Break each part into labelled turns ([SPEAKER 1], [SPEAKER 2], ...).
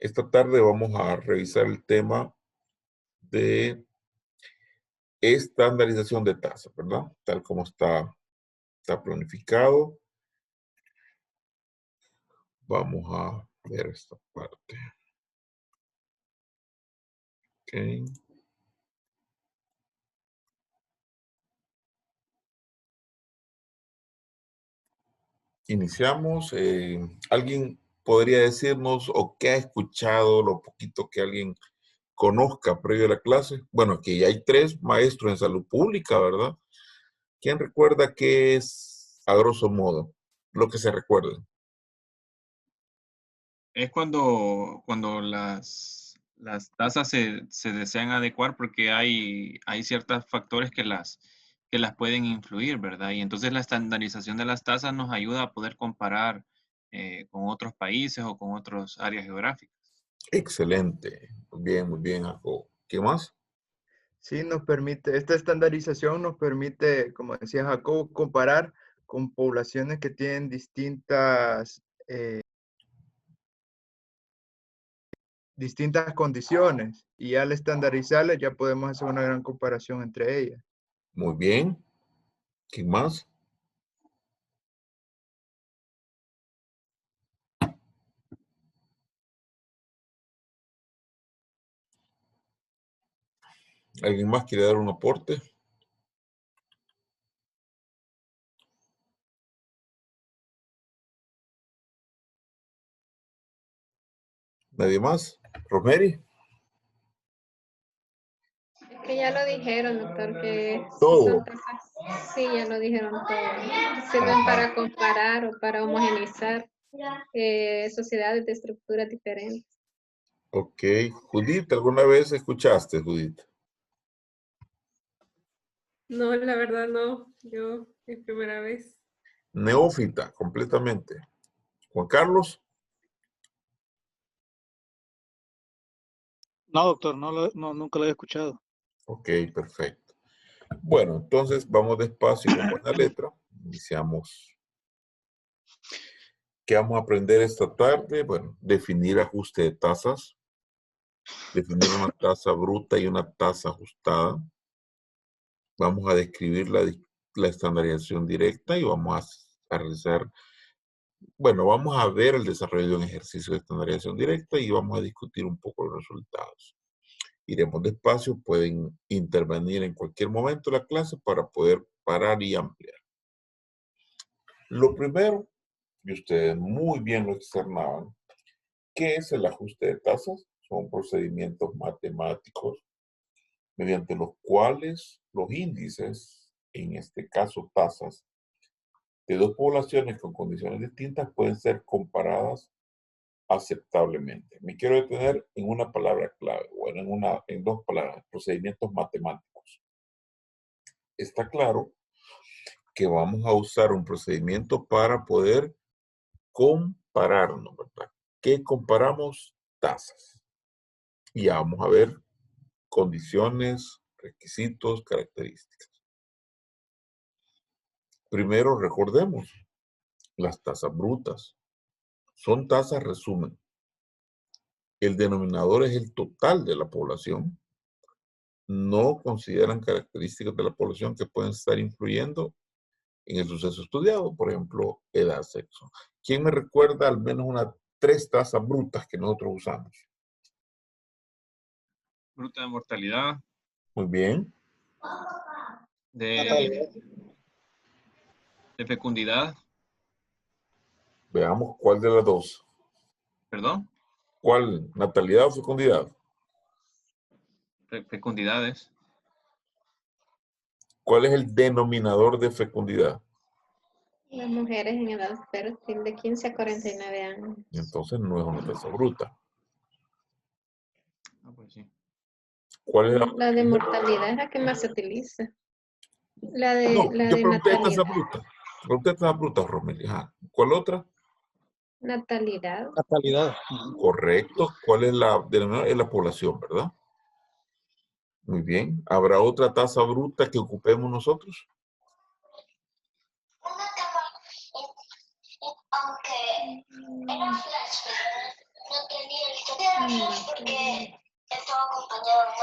[SPEAKER 1] Esta tarde vamos a revisar el tema de estandarización de tasas, ¿verdad? Tal como está planificado. Vamos a ver esta parte. Ok. Iniciamos. ¿Alguien podría decirnos o qué ha escuchado, lo poquito que alguien conozca previo a la clase? Bueno, aquí ya hay 3 maestros en salud pública, ¿verdad? ¿Quién recuerda qué es, a grosso modo, lo que se recuerda?
[SPEAKER 2] Es cuando las tasas se desean adecuar porque hay ciertos factores que las pueden influir, ¿verdad? Y entonces la estandarización de las tasas nos ayuda a poder comparar con otros países o con otras áreas geográficas.
[SPEAKER 1] Excelente. Muy bien, Jacob. ¿Qué más?
[SPEAKER 3] Sí, esta estandarización nos permite, como decía Jacob, comparar con poblaciones que tienen distintas condiciones y al estandarizarlas ya podemos hacer una gran comparación entre ellas.
[SPEAKER 1] Muy bien. ¿Quién más? ¿Alguien más quiere dar un aporte? ¿Nadie más? ¿Rosemary?
[SPEAKER 4] Que ya lo dijeron, doctor, que
[SPEAKER 1] Todo.
[SPEAKER 4] son tasas, sí, ya lo dijeron todo. Sirven para comparar o para homogenizar sociedades de estructuras diferentes.
[SPEAKER 1] Ok. Judith, ¿alguna vez escuchaste, Judith?
[SPEAKER 5] No, la verdad no. Yo es primera vez.
[SPEAKER 1] Neófita, completamente. Juan Carlos.
[SPEAKER 6] No, doctor, nunca lo he escuchado.
[SPEAKER 1] Ok, perfecto. Bueno, entonces vamos despacio y con buena letra. Iniciamos. ¿Qué vamos a aprender esta tarde? Bueno, definir ajuste de tasas. Definir una tasa bruta y una tasa ajustada. Vamos a describir la estandarización directa y vamos a realizar, bueno, vamos a ver el desarrollo de un ejercicio de estandarización directa y vamos a discutir un poco los resultados. Iremos despacio, pueden intervenir en cualquier momento de la clase para poder parar y ampliar. Lo primero, y ustedes muy bien lo externaban, ¿qué es el ajuste de tasas? Son procedimientos matemáticos mediante los cuales los índices, en este caso tasas, de dos poblaciones con condiciones distintas pueden ser comparadas aceptablemente. Me quiero detener en una palabra clave, bueno, en 2 palabras, procedimientos matemáticos. Está claro que vamos a usar un procedimiento para poder compararnos, ¿verdad? ¿Qué comparamos? Tasas. Y ya vamos a ver condiciones, requisitos, características. Primero, recordemos las tasas brutas. Son tasas resumen. El denominador es el total de la población. No consideran características de la población que pueden estar influyendo en el suceso estudiado, por ejemplo, edad, sexo. ¿Quién me recuerda al menos unas 3 tasas brutas que nosotros usamos?
[SPEAKER 2] Bruta de mortalidad,
[SPEAKER 1] Muy bien.
[SPEAKER 2] de fecundidad,
[SPEAKER 1] Veamos cuál de las 2.
[SPEAKER 2] perdón,
[SPEAKER 1] ¿Cuál? ¿Natalidad o fecundidad?
[SPEAKER 2] fecundidades,
[SPEAKER 1] ¿Cuál es el denominador de fecundidad?
[SPEAKER 4] Las mujeres en edad fértil de 15 a 49 años.
[SPEAKER 1] Entonces no es una tasa bruta.
[SPEAKER 2] pues sí.
[SPEAKER 1] ¿Cuál es la?
[SPEAKER 4] La de mortalidad es la que más se utiliza. La
[SPEAKER 1] No,
[SPEAKER 4] de
[SPEAKER 1] yo pregunté
[SPEAKER 4] natalidad.
[SPEAKER 1] tasa bruta. Pregunté tasa bruta, Romelia. Ajá. ¿Cuál otra?
[SPEAKER 4] Natalidad.
[SPEAKER 6] Natalidad.
[SPEAKER 1] Correcto. ¿Cuál es la denominador? Es la población, ¿verdad? Muy bien. ¿Habrá otra tasa bruta que ocupemos nosotros?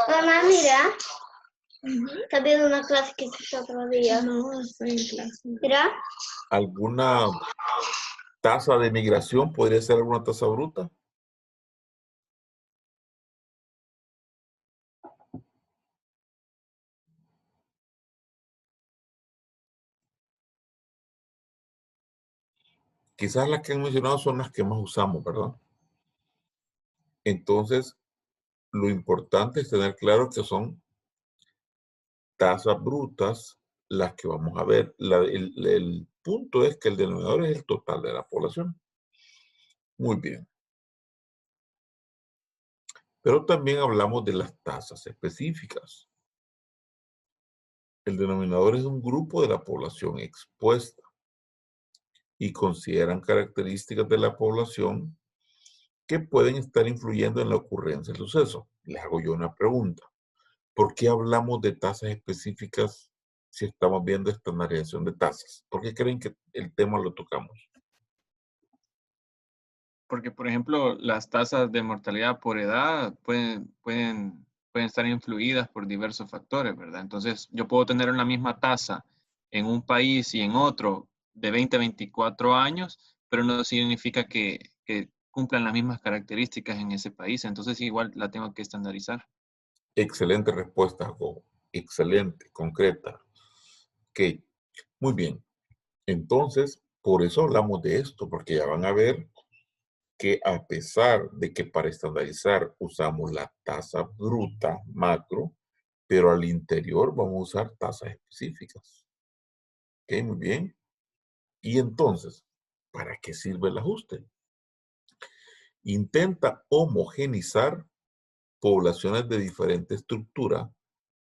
[SPEAKER 7] Mamá, mira,
[SPEAKER 4] Ujú.
[SPEAKER 7] está viendo una clase que hice otro día.
[SPEAKER 4] No, estoy en clase.
[SPEAKER 7] Mira,
[SPEAKER 1] ¿Alguna tasa de migración podría ser alguna tasa bruta? Quizás las que han mencionado son las que más usamos, ¿verdad? Entonces, lo importante es tener claro que son tasas brutas las que vamos a ver. El punto es que el denominador es el total de la población. Muy bien. Pero también hablamos de las tasas específicas. El denominador es un grupo de la población expuesta y consideran características de la población que pueden estar influyendo en la ocurrencia del suceso. Les hago yo una pregunta. ¿Por qué hablamos de tasas específicas si estamos viendo estandarización de tasas? ¿Por qué creen que el tema lo tocamos?
[SPEAKER 2] Porque, por ejemplo, las tasas de mortalidad por edad pueden estar influidas por diversos factores, ¿verdad? Entonces, yo puedo tener una misma tasa en un país y en otro de 20 a 24 años, pero no significa que cumplan las mismas características en ese país. Entonces, igual la tengo que estandarizar.
[SPEAKER 1] Excelente respuesta, Jacobo. Excelente, concreta. Ok, muy bien. Entonces, por eso hablamos de esto, porque ya van a ver que a pesar de que para estandarizar usamos la tasa bruta macro, pero al interior vamos a usar tasas específicas. Ok, muy bien. Y entonces, ¿para qué sirve el ajuste? Intenta homogenizar poblaciones de diferente estructura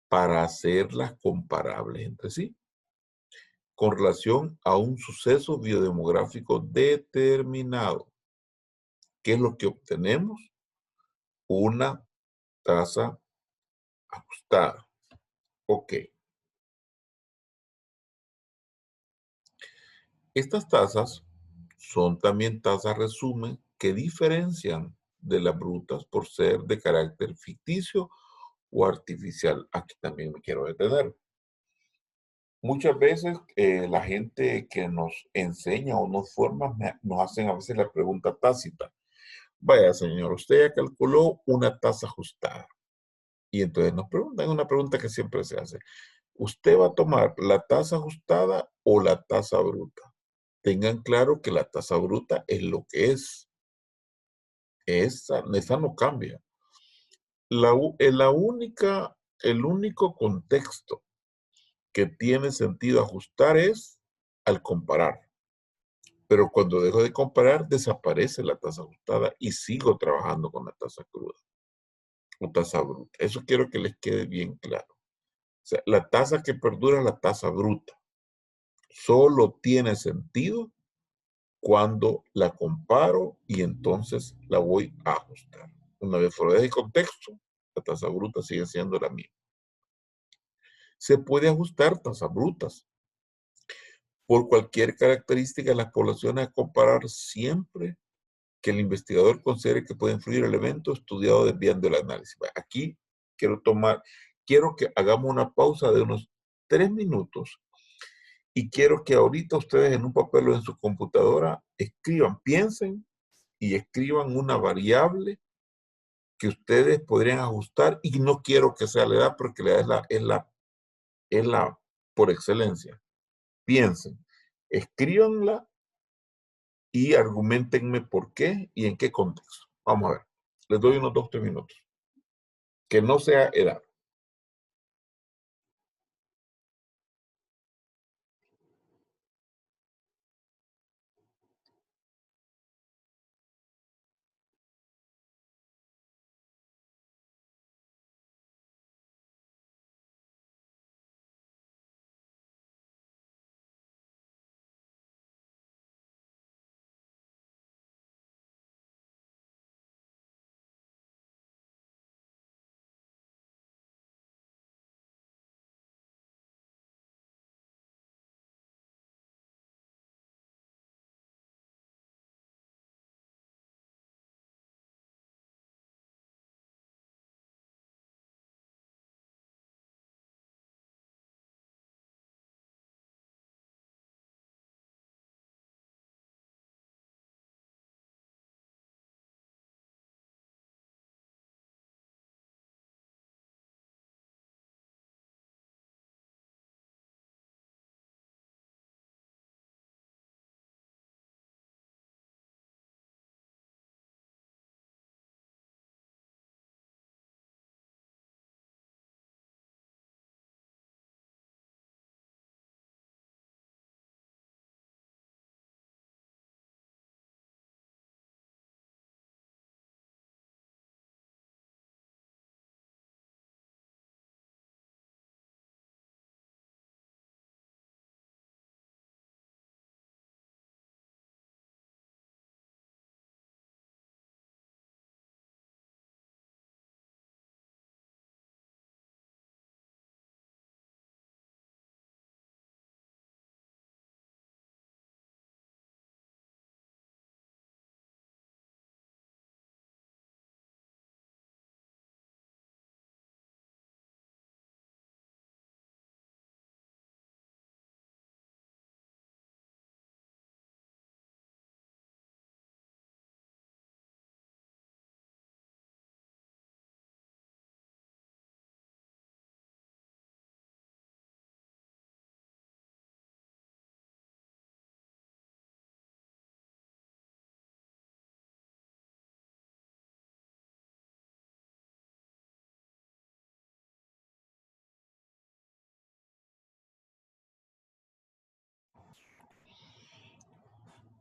[SPEAKER 1] para hacerlas comparables entre sí, con relación a un suceso biodemográfico determinado. ¿Qué es lo que obtenemos? Una tasa ajustada. Ok. Estas tasas son también tasas resumen que diferencian de las brutas por ser de carácter ficticio o artificial. Aquí también me quiero detener. Muchas veces la gente que nos enseña o nos forma nos hacen a veces la pregunta tácita. Vaya, señor, usted ya calculó una tasa ajustada. Y entonces nos preguntan una pregunta que siempre se hace. ¿Usted va a tomar la tasa ajustada o la tasa bruta? Tengan claro que la tasa bruta es lo que es. Esa no cambia. El único contexto que tiene sentido ajustar es al comparar. Pero cuando dejo de comparar, desaparece la tasa ajustada y sigo trabajando con la tasa cruda o tasa bruta. Eso quiero que les quede bien claro. O sea, la tasa que perdura es la tasa bruta. Solo tiene sentido cuando la comparo y entonces la voy a ajustar. Una vez fuera de contexto, la tasa bruta sigue siendo la misma. Se puede ajustar tasas brutas por cualquier característica de las poblaciones a comparar siempre que el investigador considere que puede influir el evento estudiado desviando el análisis. Aquí quiero que hagamos una pausa de unos 3 minutos y quiero que ahorita ustedes en un papel o en su computadora escriban, piensen y escriban una variable que ustedes podrían ajustar y no quiero que sea la edad porque la edad es la por excelencia. Piensen, escríbanla y argumentenme por qué y en qué contexto. Vamos a ver. Les doy unos 2 o 3 minutos. Que no sea edad.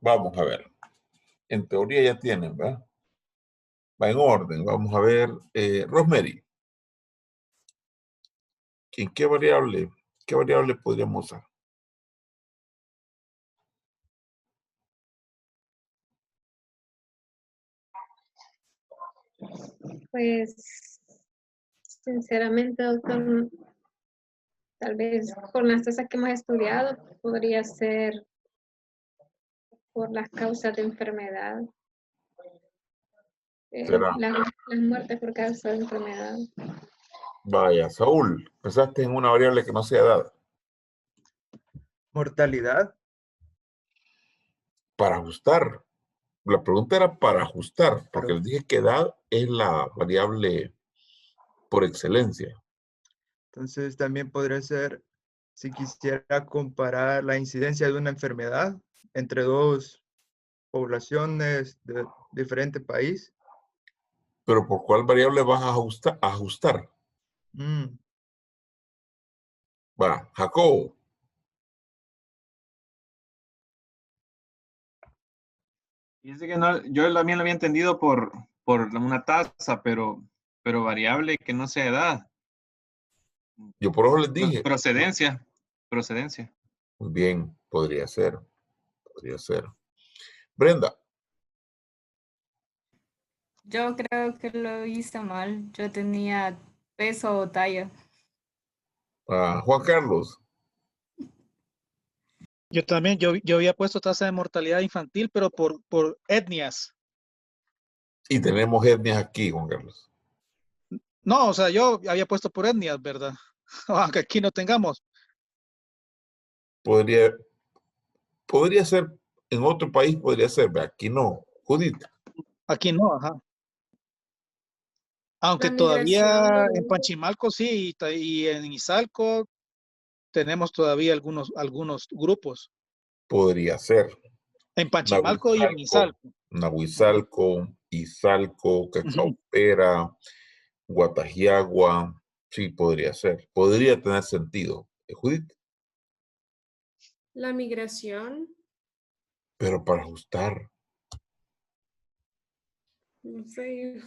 [SPEAKER 1] Vamos a ver. En teoría ya tienen, ¿verdad? Va en orden. Vamos a ver. Rosemary. ¿En qué variable podríamos usar?
[SPEAKER 4] Pues, sinceramente, doctor, tal vez con las cosas que hemos estudiado, podría ser por las causas de enfermedad.
[SPEAKER 1] Será.
[SPEAKER 4] Las muertes por causa de enfermedad.
[SPEAKER 1] Vaya, Saúl, pensaste en una variable que no sea edad.
[SPEAKER 3] Mortalidad.
[SPEAKER 1] Para ajustar. La pregunta era para ajustar, porque les dije que edad es la variable por excelencia.
[SPEAKER 3] Entonces también podría ser, si quisiera comparar la incidencia de una enfermedad entre dos poblaciones de diferente país.
[SPEAKER 1] Pero ¿por cuál variable vas a ajustar? Va, Jacobo.
[SPEAKER 2] Fíjense que no, yo también lo había entendido por una tasa, pero variable que no sea edad.
[SPEAKER 1] Yo por eso les dije.
[SPEAKER 2] Procedencia.
[SPEAKER 1] Muy bien, podría ser. Brenda.
[SPEAKER 8] Yo creo que lo hice mal. Yo tenía peso o talla.
[SPEAKER 1] Juan Carlos.
[SPEAKER 6] Yo también, yo había puesto tasa de mortalidad infantil, pero por etnias.
[SPEAKER 1] Y tenemos etnias aquí, Juan Carlos.
[SPEAKER 6] No, o sea, yo había puesto por etnias, ¿verdad? Aunque aquí no tengamos.
[SPEAKER 1] Podría ser, en otro país podría ser, aquí no. Judith.
[SPEAKER 6] Aquí no, ajá. Aunque
[SPEAKER 5] La
[SPEAKER 6] todavía
[SPEAKER 5] migración,
[SPEAKER 6] en Panchimalco sí, y en Izalco tenemos todavía algunos grupos.
[SPEAKER 1] Podría ser.
[SPEAKER 6] En Panchimalco y en Izalco.
[SPEAKER 1] Nahuizalco, Izalco, Cacaupera, Guatajiagua. Sí, podría ser. Podría tener sentido. Judith.
[SPEAKER 5] la migración,
[SPEAKER 1] Pero para ajustar.
[SPEAKER 5] no sé.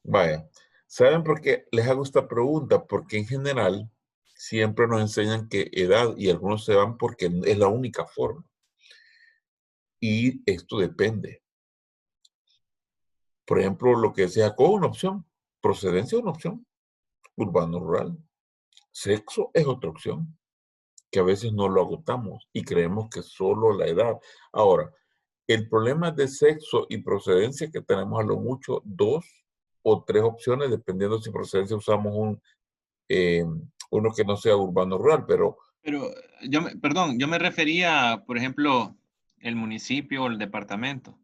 [SPEAKER 1] Vaya. ¿Saben por qué les hago esta pregunta? Porque en general siempre nos enseñan que edad y algunos se van porque es la única forma. Y esto depende. Por ejemplo, lo que decía Jacobo, una opción. Procedencia es una opción. Urbano-rural. Sexo es otra opción, que a veces no lo agotamos y creemos que solo la edad. Ahora, el problema de sexo y procedencia que tenemos a lo mucho 2 o 3 opciones, dependiendo si procedencia usamos uno que no sea urbano-rural, pero...
[SPEAKER 2] Pero yo me refería, por ejemplo, el municipio o el departamento.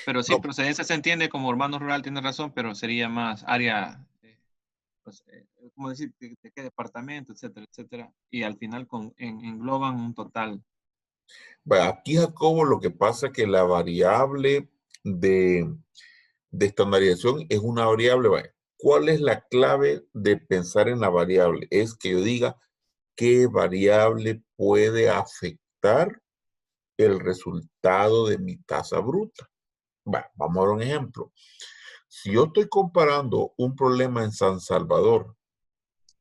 [SPEAKER 2] Pero sí,
[SPEAKER 1] No.
[SPEAKER 2] procedencia se entiende como urbano rural, tiene razón, pero sería más área, pues, ¿cómo decir? ¿De qué departamento, etcétera, etcétera? Y al final engloban un total.
[SPEAKER 1] Bueno, aquí, Jacobo, lo que pasa es que la variable de estandarización es una variable. Vaya, ¿cuál es la clave de pensar en la variable? Es que yo diga qué variable puede afectar el resultado de mi tasa bruta. Bueno, vamos a ver un ejemplo. Si yo estoy comparando un problema en San Salvador,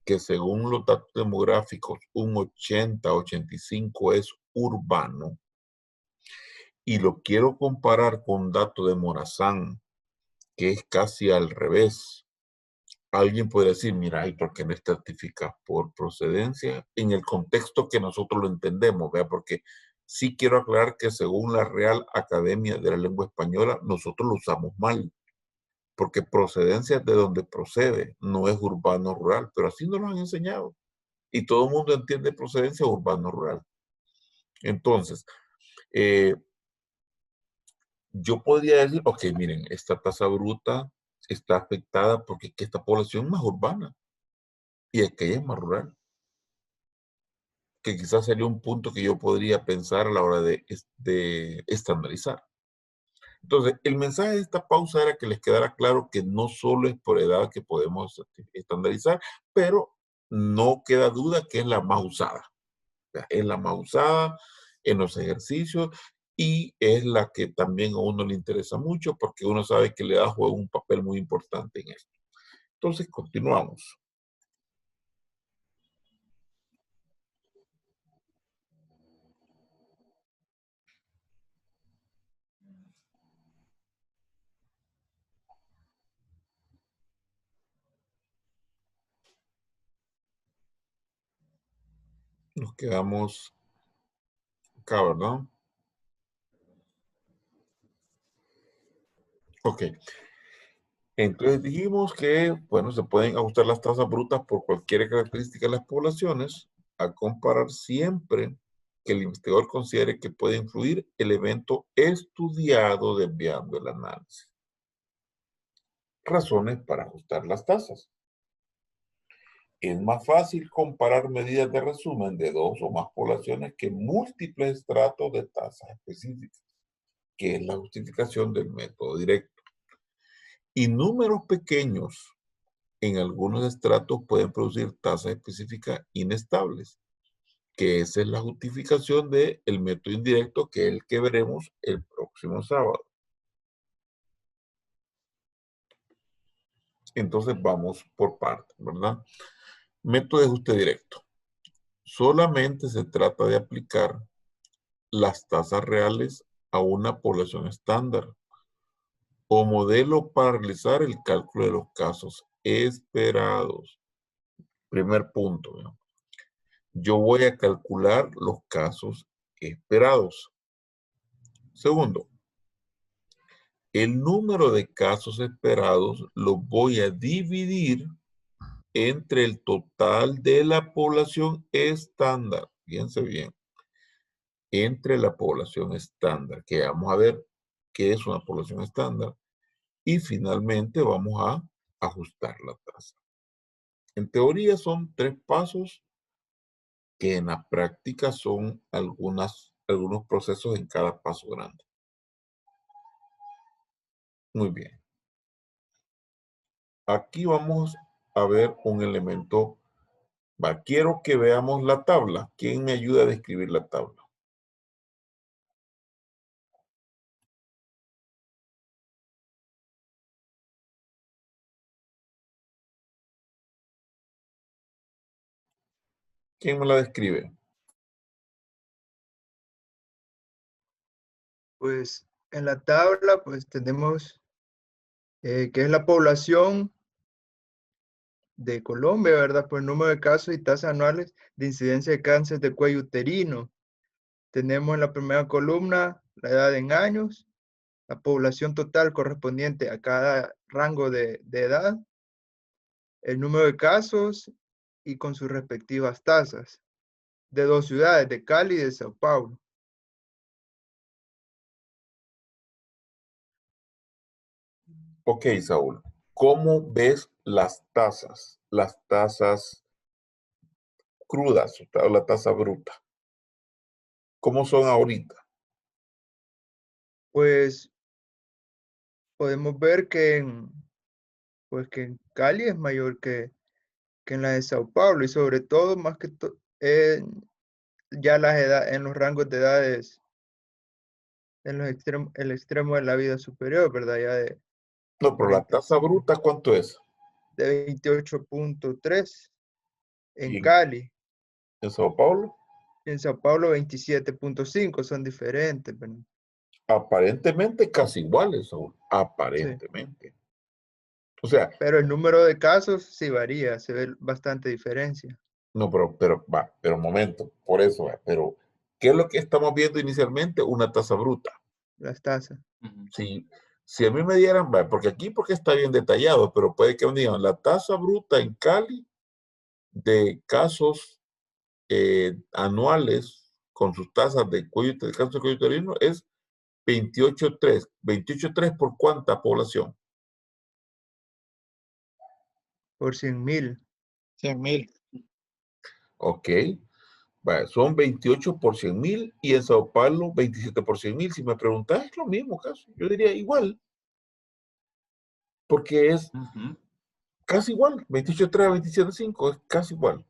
[SPEAKER 1] que según los datos demográficos, un 80-85 es urbano, y lo quiero comparar con datos de Morazán, que es casi al revés. Alguien puede decir, mira, ¿y por qué no estratificas por procedencia? En el contexto que nosotros lo entendemos, ¿vea? Porque sí quiero aclarar que según la Real Academia de la Lengua Española, nosotros lo usamos mal. Porque procedencia es de donde procede, no es urbano-rural, pero así nos lo han enseñado. Y todo el mundo entiende procedencia urbano-rural. Entonces, yo podría decir, ok, miren, esta tasa bruta está afectada porque esta población es más urbana y aquella es más rural. Que quizás sería un punto que yo podría pensar a la hora de estandarizar. Entonces, el mensaje de esta pausa era que les quedara claro que no solo es por edad que podemos estandarizar, pero no queda duda que es la más usada. Es la más usada en los ejercicios y es la que también a uno le interesa mucho porque uno sabe que le da juego un papel muy importante en esto. Entonces, continuamos. Nos quedamos acá, ¿verdad? Ok. Entonces dijimos que, bueno, se pueden ajustar las tasas brutas por cualquier característica de las poblaciones, a comparar siempre que el investigador considere que puede influir el evento estudiado desviando el análisis. Razones para ajustar las tasas. Es más fácil comparar medidas de resumen de dos o más poblaciones que múltiples estratos de tasas específicas, que es la justificación del método directo. Y números pequeños en algunos estratos pueden producir tasas específicas inestables, que esa es la justificación del método indirecto, que es el que veremos el próximo sábado. Entonces vamos por partes, ¿verdad? Método de ajuste directo. Solamente se trata de aplicar las tasas reales a una población estándar o modelo para realizar el cálculo de los casos esperados. Primer punto, ¿no? Yo voy a calcular los casos esperados. Segundo, el número de casos esperados lo voy a dividir entre el total de la población estándar. Fíjense bien. Entre la población estándar, que vamos a ver qué es una población estándar. Y finalmente vamos a ajustar la tasa. En teoría son 3 pasos que en la práctica son algunos procesos en cada paso grande. Muy bien. Aquí vamos a ver un elemento. Quiero que veamos la tabla. ¿Quién me ayuda a describir la tabla? ¿Quién me la describe?
[SPEAKER 3] Pues en la tabla pues tenemos que es la población de Colombia, ¿verdad? Por el número de casos y tasas anuales de incidencia de cáncer de cuello uterino. Tenemos en la primera columna la edad en años, la población total correspondiente a cada rango de edad, el número de casos y con sus respectivas tasas de 2 ciudades, de Cali y de Sao Paulo.
[SPEAKER 1] Ok, Saúl. ¿Cómo ves las tasas? Las tasas crudas o la tasa bruta. ¿Cómo son ahorita?
[SPEAKER 3] Pues podemos ver que pues que en Cali es mayor que en la de Sao Paulo y sobre todo más que ya las edades, en los rangos de edades, en los el extremo de la vida superior, ¿verdad? Ya
[SPEAKER 1] No, pero la tasa
[SPEAKER 3] 45,
[SPEAKER 1] bruta, ¿cuánto es?
[SPEAKER 3] de 28.3 en
[SPEAKER 1] ¿Y
[SPEAKER 3] Cali.
[SPEAKER 1] en Sao Paulo?
[SPEAKER 3] En Sao Paulo 27.5, son diferentes, ¿verdad?
[SPEAKER 1] Aparentemente casi iguales, Saúl.
[SPEAKER 3] Sí.
[SPEAKER 1] Aparentemente. O sea,
[SPEAKER 3] Pero el número de casos sí varía, se ve bastante diferencia.
[SPEAKER 1] no, pero un momento, por eso, pero ¿qué es lo que estamos viendo inicialmente? Una tasa bruta.
[SPEAKER 3] Las tasas.
[SPEAKER 1] Si a mí me dieran, porque está bien detallado, pero puede que me digan, la tasa bruta en Cali de casos anuales con sus tasas de casos de cuello uterino es 28.3. 28.3 por ¿cuánta población?
[SPEAKER 3] Por 100.000.
[SPEAKER 6] 100,000.
[SPEAKER 1] Ok. Son 28 por 100.000 y en Sao Paulo 27 por 100.000. Si me preguntas, es lo mismo caso. Yo diría igual. Porque es casi igual. 28.3 a 27.5 es casi igual.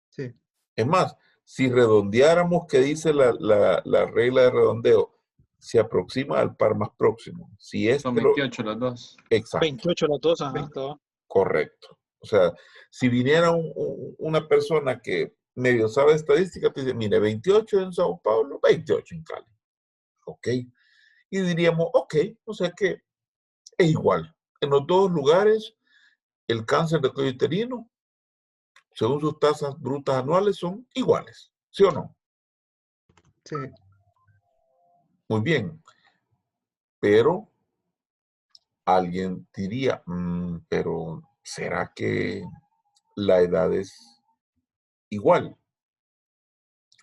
[SPEAKER 3] Sí.
[SPEAKER 1] Es más, si redondeáramos, que dice la regla de redondeo, se aproxima al par más próximo. Si
[SPEAKER 2] Son
[SPEAKER 1] este lo...
[SPEAKER 2] 28 los dos.
[SPEAKER 1] Exacto.
[SPEAKER 6] 28 las dos, ajá. Todo.
[SPEAKER 1] Correcto. O sea, si viniera una persona que medio sabe estadística, te dice, mire, 28 en Sao Paulo, 28 en Cali. Ok. Y diríamos, ok, o sea que es igual. En los dos lugares, el cáncer de cuello uterino, según sus tasas brutas anuales, son iguales. ¿Sí o no?
[SPEAKER 3] Sí.
[SPEAKER 1] Muy bien. Pero alguien diría, pero ¿será que la edad es igual?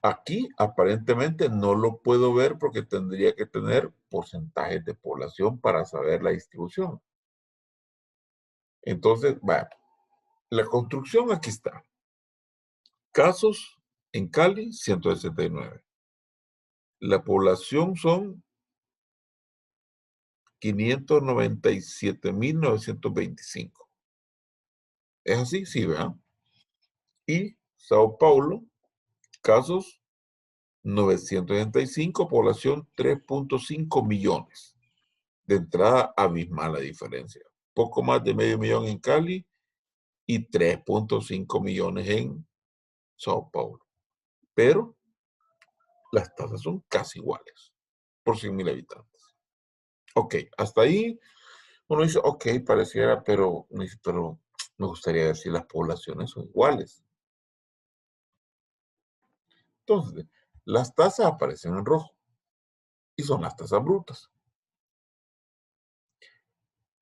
[SPEAKER 1] Aquí aparentemente no lo puedo ver porque tendría que tener porcentajes de población para saber la distribución. Entonces, bueno, la construcción aquí está. Casos en Cali, 169. La población son 597.925. ¿Es así? Sí, ¿verdad? Y Sao Paulo, casos 965, población 3.5 millones. De entrada, abismal la diferencia. Poco más de medio millón en Cali y 3.5 millones en Sao Paulo. Pero las tasas son casi iguales por 100.000 habitantes. Ok, hasta ahí uno dice, ok, pareciera, pero me gustaría ver si las poblaciones son iguales. Entonces, las tasas aparecen en rojo y son las tasas brutas.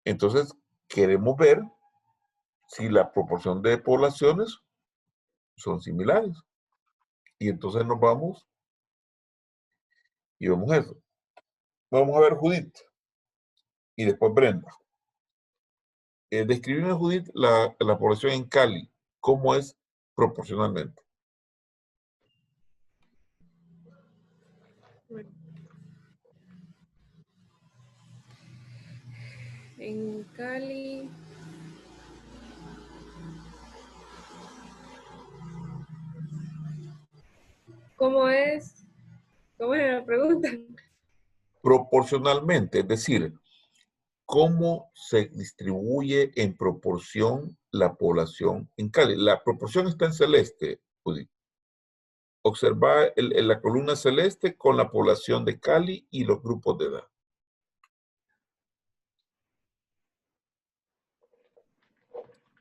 [SPEAKER 1] Entonces, queremos ver si la proporción de poblaciones son similares. Y entonces nos vamos y vemos eso. Vamos a ver Judith y después Brenda. Describime, Judith, la población en Cali. ¿Cómo es proporcionalmente?
[SPEAKER 5] En Cali. ¿Cómo es? ¿Cómo es la pregunta?
[SPEAKER 1] Proporcionalmente, es decir, ¿cómo se distribuye en proporción la población en Cali? La proporción está en celeste, Judith. Observa la columna celeste con la población de Cali y los grupos de edad.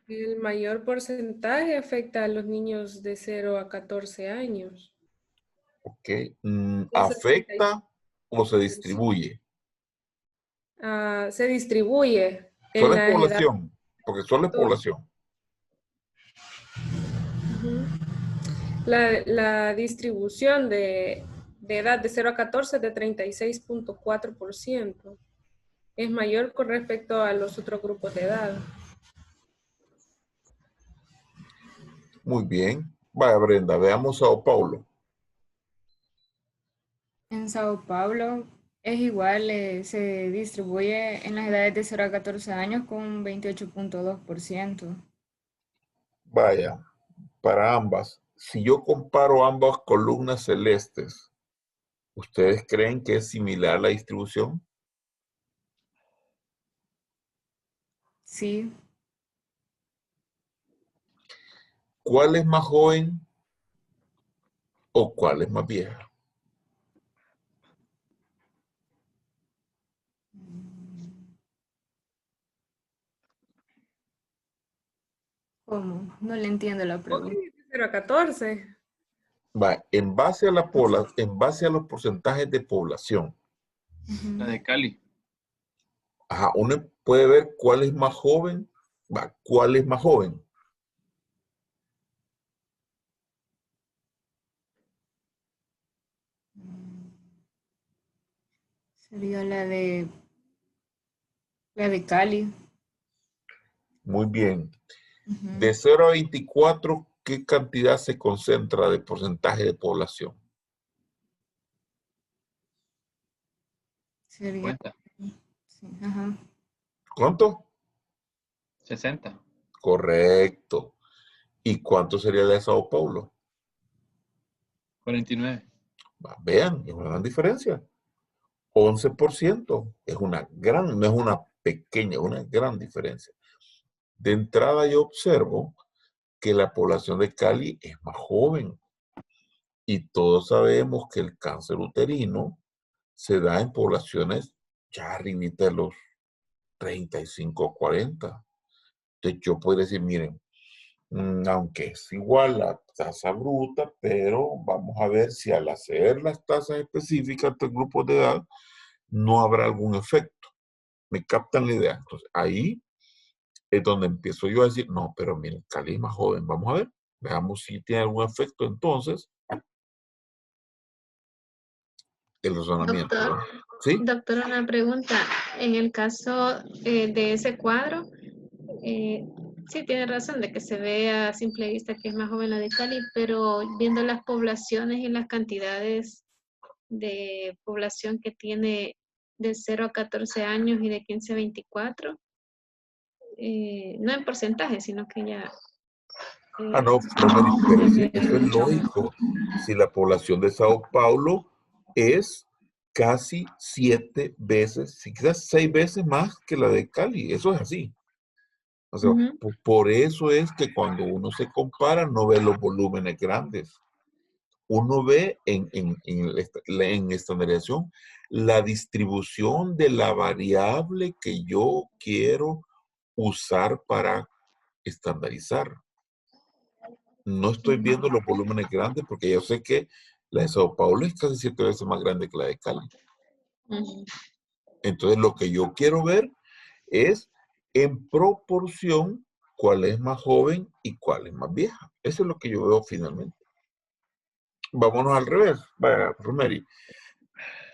[SPEAKER 5] El mayor porcentaje afecta a los niños de 0 a 14 años.
[SPEAKER 1] Ok. ¿Afecta o se distribuye?
[SPEAKER 5] Se distribuye en
[SPEAKER 1] Solo es
[SPEAKER 5] las edades.
[SPEAKER 1] población, porque solo es población.
[SPEAKER 5] La distribución de edad de 0 a 14 es de 36.4%. Es mayor con respecto a los otros grupos de edad.
[SPEAKER 1] Muy bien. Vaya, Brenda, veamos Sao Paulo.
[SPEAKER 8] En Sao Paulo es igual, se distribuye en las edades de 0 a 14 años con 28.2%.
[SPEAKER 1] Vaya, para ambas. Si yo comparo ambas columnas celestes, ¿ustedes creen que es similar la distribución?
[SPEAKER 8] Sí,
[SPEAKER 1] ¿Cuál es más joven o cuál es más vieja?
[SPEAKER 8] ¿cómo? No le entiendo la pregunta.
[SPEAKER 5] 0 a 14.
[SPEAKER 1] Va, en base a en base a los porcentajes de población,
[SPEAKER 2] La de Cali.
[SPEAKER 1] ajá, uno puede ver cuál es más joven, va, cuál es más joven.
[SPEAKER 8] Sería la de Cali.
[SPEAKER 1] Muy bien.
[SPEAKER 8] Ujú.
[SPEAKER 1] De 0 a 24, ¿qué cantidad se concentra de porcentaje de población?
[SPEAKER 8] Sería,
[SPEAKER 2] 50.
[SPEAKER 8] sí, ajá.
[SPEAKER 1] ¿Cuánto?
[SPEAKER 2] 60.
[SPEAKER 1] Correcto. ¿Y cuánto sería de Sao Paulo?
[SPEAKER 2] 49.
[SPEAKER 1] Va, vean, es una gran diferencia. 11%. Es una gran, no es una pequeña, una gran diferencia. De entrada yo observo que la población de Cali es más joven. Y todos sabemos que el cáncer uterino se da en poblaciones ya arribita de los 35 o 40. Entonces yo puedo decir, miren, aunque es igual la tasa bruta, pero vamos a ver si al hacer las tasas específicas de grupos de edad, no habrá algún efecto. ¿Me captan la idea? Entonces ahí es donde empiezo yo a decir, no, pero miren, Cali es más joven, vamos a ver, veamos si tiene algún efecto entonces. El razonamiento,
[SPEAKER 4] Doctor,
[SPEAKER 1] ¿no? ¿Sí?
[SPEAKER 4] doctor, una pregunta. En el caso de ese cuadro, sí tiene razón de que se ve a simple vista que es más joven la de Cali, pero viendo las poblaciones y las cantidades de población que tiene de 0 a 14 años y de 15 a 24, no en porcentaje, sino que ya...
[SPEAKER 1] Ah, no, pero sí, eso es lógico. Si la población de Sao Paulo es casi 7 veces, si quizás 6 veces más que la de Cali, eso es así. O sea, por eso es que cuando uno se compara no ve los volúmenes grandes. Uno ve en estandarización la distribución de la variable que yo quiero usar para estandarizar. No estoy viendo los volúmenes grandes porque yo sé que la de Sao Paulo es casi 7 veces más grande que la de Cali. Entonces lo que yo quiero ver es en proporción cuál es más joven y cuál es más vieja. Eso es lo que yo veo finalmente. Vámonos al revés. Vaya, Rosemary.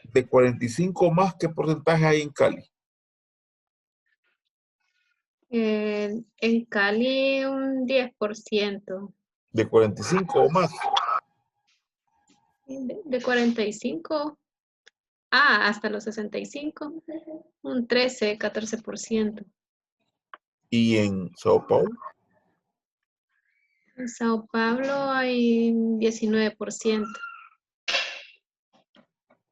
[SPEAKER 1] De 45 más, ¿qué porcentaje hay en Cali?
[SPEAKER 4] En Cali un 10%.
[SPEAKER 1] De 45 o más.
[SPEAKER 4] De 45 hasta los 65, un 13, 14%.
[SPEAKER 1] ¿Y en Sao Paulo?
[SPEAKER 4] En Sao Paulo hay 19%.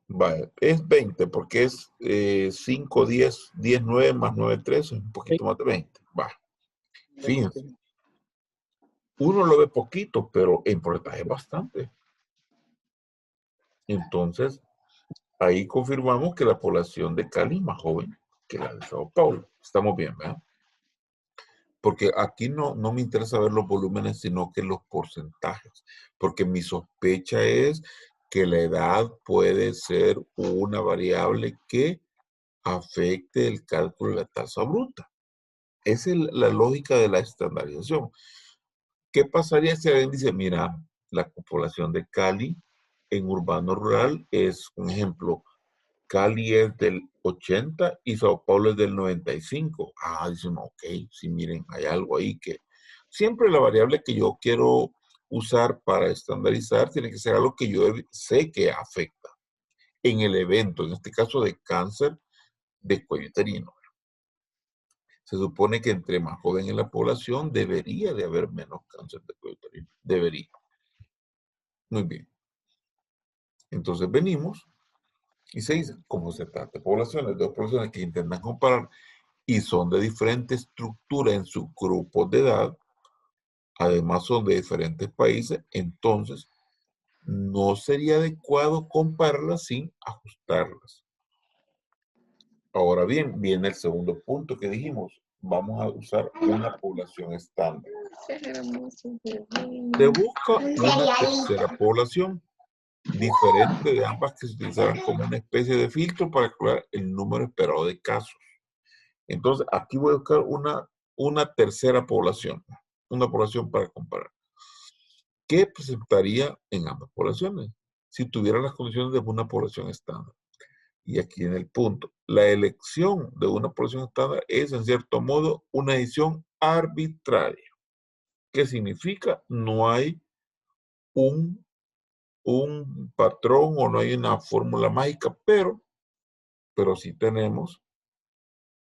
[SPEAKER 1] Vale, es 20 porque es 5, 10, 10, 9 más 9, 13, un poquito más de 20. Va. Fíjense. Uno lo ve poquito, pero en porcentaje es bastante. Entonces, ahí confirmamos que la población de Cali es más joven que la de Sao Paulo. Estamos bien, ¿verdad? Porque aquí no me interesa ver los volúmenes, sino que los porcentajes. Porque mi sospecha es que la edad puede ser una variable que afecte el cálculo de la tasa bruta. Esa es la lógica de la estandarización. ¿Qué pasaría si alguien dice, mira, la población de Cali en urbano rural es, un ejemplo, Cali es del 80 y Sao Paulo es del 95? Ah, dicen, ok, sí, miren, hay algo ahí que... Siempre la variable que yo quiero usar para estandarizar tiene que ser algo que yo sé que afecta en el evento, en este caso de cáncer de cuello uterino. Se supone que entre más joven en la población debería de haber menos cáncer de cuello uterino. Debería. Muy bien. Entonces venimos y se dice, como se trata de poblaciones, dos poblaciones que intentan comparar y son de diferente estructura en sus grupos de edad, además son de diferentes países, entonces no sería adecuado compararlas sin ajustarlas. Ahora bien, viene el segundo punto que dijimos. Vamos a usar una población estándar. Se busca una tercera población diferente de ambas que se utilizarán como una especie de filtro para calcular el número esperado de casos. Entonces, aquí voy a buscar una tercera población, una población para comparar. ¿Qué presentaría en ambas poblaciones si tuviera las condiciones de una población estándar? Y aquí en el punto, la elección de una población estándar es en cierto modo una decisión arbitraria. ¿Qué significa? No hay un patrón o no hay una fórmula mágica, pero sí tenemos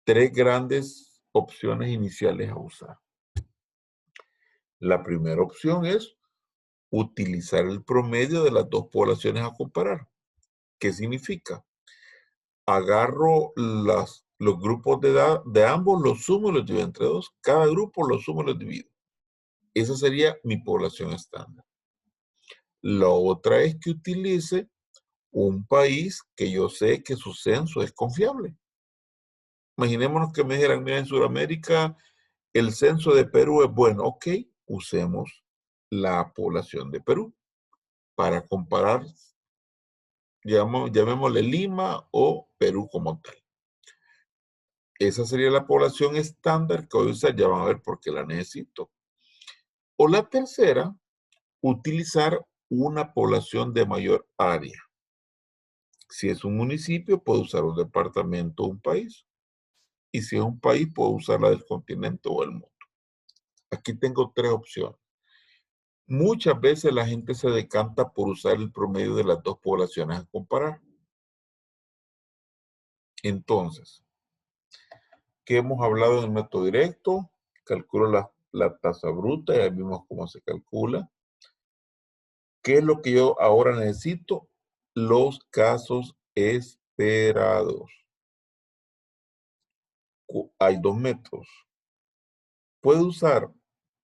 [SPEAKER 1] 3 grandes opciones iniciales a usar. La primera opción es utilizar el promedio de las dos poblaciones a comparar. ¿Qué significa? agarro los grupos de edad de ambos, los sumo y los divido entre 2. Cada grupo los sumo y los divido. Esa sería mi población estándar. La otra es que utilice un país que yo sé que su censo es confiable. Imaginémonos que me dijeran, mira, en Sudamérica el censo de Perú es bueno. Ok, usemos la población de Perú para comparar, llamémosle Lima o Perú como tal. Esa sería la población estándar que voy a usar, ya van a ver por qué la necesito. O la tercera, utilizar una población de mayor área. Si es un municipio, puedo usar un departamento o un país. Y si es un país, puedo usar la del continente o el mundo. Aquí tengo 3 opciones. Muchas veces la gente se decanta por usar el promedio de las 2 poblaciones a comparar. Entonces, ¿qué hemos hablado en el método directo? Calculo la tasa bruta, ya vimos cómo se calcula. ¿Qué es lo que yo ahora necesito? Los casos esperados. Hay 2 métodos. Puedo usar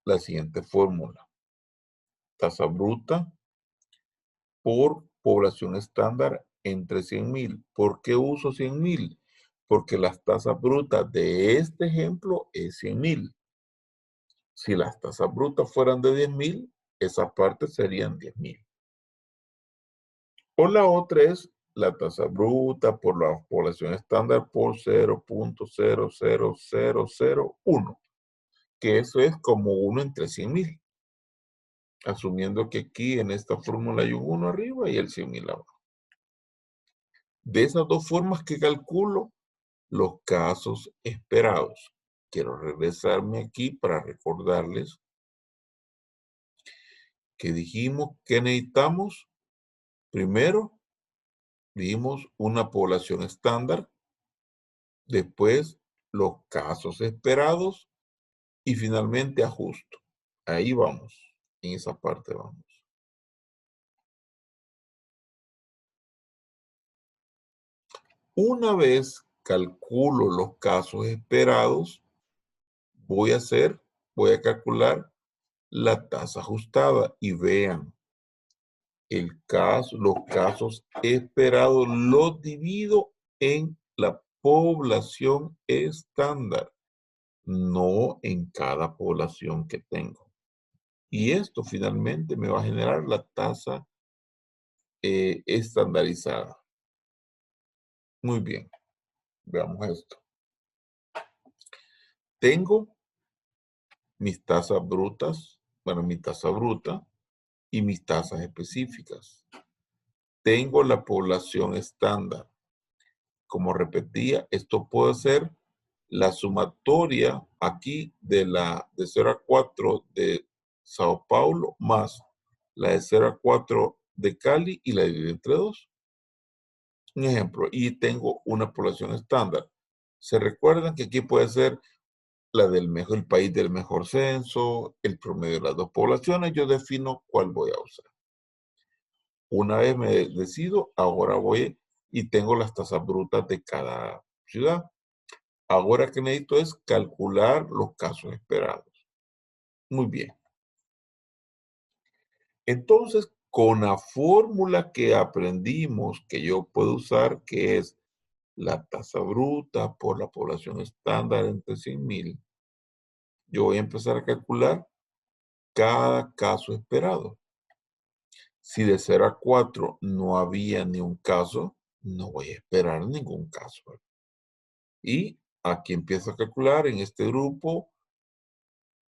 [SPEAKER 1] la siguiente fórmula. Tasa bruta por población estándar entre 100,000. ¿Por qué uso 100,000? Porque las tasas brutas de este ejemplo es 100,000. Si las tasas brutas fueran de 10,000, esas partes serían 10,000. O la otra es la tasa bruta por la población estándar por 0.00001, que eso es como 1 entre 100,000. Asumiendo que aquí en esta fórmula hay un 1 arriba y el 100,000 abajo. De esas 2 formas que calculo los casos esperados. Quiero regresarme aquí para recordarles que dijimos que necesitamos. Primero, dijimos una población estándar. Después, los casos esperados. Y finalmente, ajusto. Ahí vamos. En esa parte vamos. Una vez calculo los casos esperados, voy a calcular la tasa ajustada y vean, los casos esperados los divido en la población estándar, no en cada población que tengo. Y esto finalmente me va a generar la tasa estandarizada. Muy bien, veamos esto. Tengo mis tasas brutas, bueno, mi tasa bruta y mis tasas específicas. Tengo la población estándar. Como repetía, esto puede ser la sumatoria aquí de 0 a 4 de Sao Paulo más la de 0 a 4 de Cali y la divido entre 2. Un ejemplo, y tengo una población estándar. ¿Se recuerdan que aquí puede ser el país del mejor censo, el promedio de las 2 poblaciones? Yo defino cuál voy a usar. Una vez me decido, ahora voy y tengo las tasas brutas de cada ciudad. Ahora que necesito es calcular los casos esperados. Muy bien. Entonces, con la fórmula que aprendimos que yo puedo usar, que es la tasa bruta por la población estándar entre 100,000, yo voy a empezar a calcular cada caso esperado. Si de 0 a 4 no había ni un caso, no voy a esperar ningún caso. Y aquí empiezo a calcular en este grupo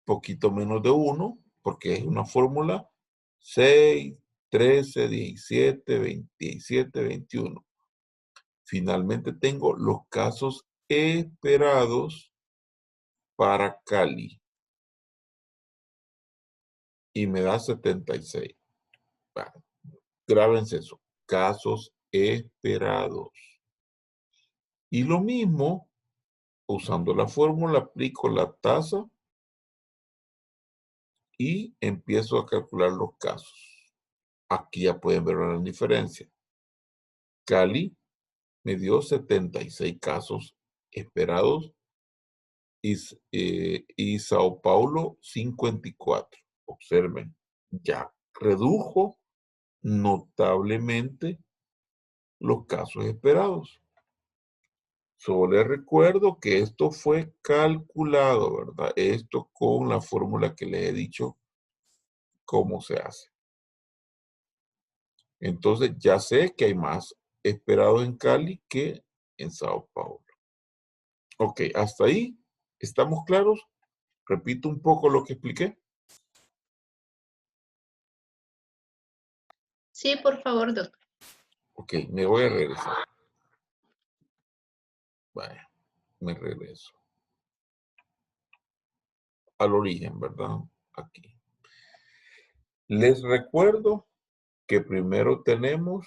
[SPEAKER 1] poquito menos de 1, porque es una fórmula 6, 13, 17, 27, 21. Finalmente tengo los casos esperados para Cali. Y me da 76. Bueno, grábense eso. Casos esperados. Y lo mismo, usando la fórmula, aplico la tasa y empiezo a calcular los casos. Aquí ya pueden ver una diferencia. Cali me dio 76 casos esperados y Sao Paulo 54. Observen, ya redujo notablemente los casos esperados. Solo les recuerdo que esto fue calculado, ¿verdad? Esto con la fórmula que les he dicho cómo se hace. Entonces ya sé que hay más esperados en Cali que en Sao Paulo. Ok, hasta ahí, ¿estamos claros? Repito un poco lo que expliqué.
[SPEAKER 4] Sí, por favor, doctor.
[SPEAKER 1] Ok, me voy a regresar. Vaya, me regreso. Al origen, ¿verdad? Aquí. Les recuerdo que primero tenemos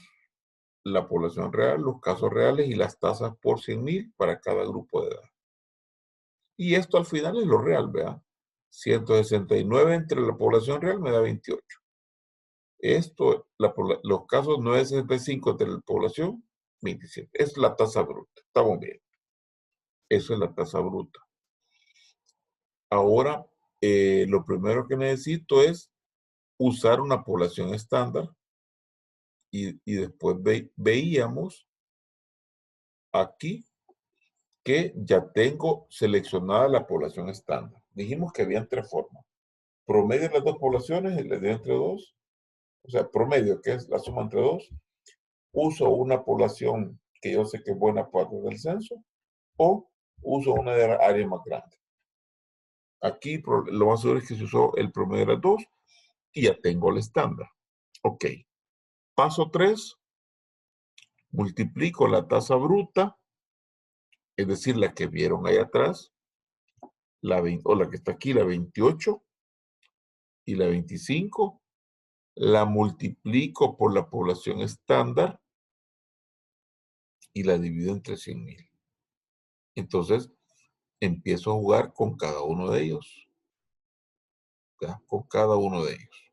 [SPEAKER 1] la población real, los casos reales y las tasas por 100,000 para cada grupo de edad. Y esto al final es lo real, ¿verdad? 169 entre la población real me da 28. Esto, los casos 965 entre la población, 27. Es la tasa bruta. Estamos bien. Eso es la tasa bruta. Ahora, lo primero que necesito es usar una población estándar y después veíamos aquí que ya tengo seleccionada la población estándar. Dijimos que había tres formas. Promedio de las dos poblaciones, le dio entre dos. O sea, promedio, que es la suma entre dos. Uso una población que yo sé que es buena parte del censo, o uso una de área más grande. Aquí lo más seguro es que se usó el promedio de las dos y ya tengo el estándar. Ok. Paso 3. Multiplico la tasa bruta, es decir, la que vieron ahí atrás, la que está aquí, la 28 y la 25, la multiplico por la población estándar y la divido entre 100,000. Entonces, empiezo a jugar con cada uno de ellos. ¿Ya? Con cada uno de ellos.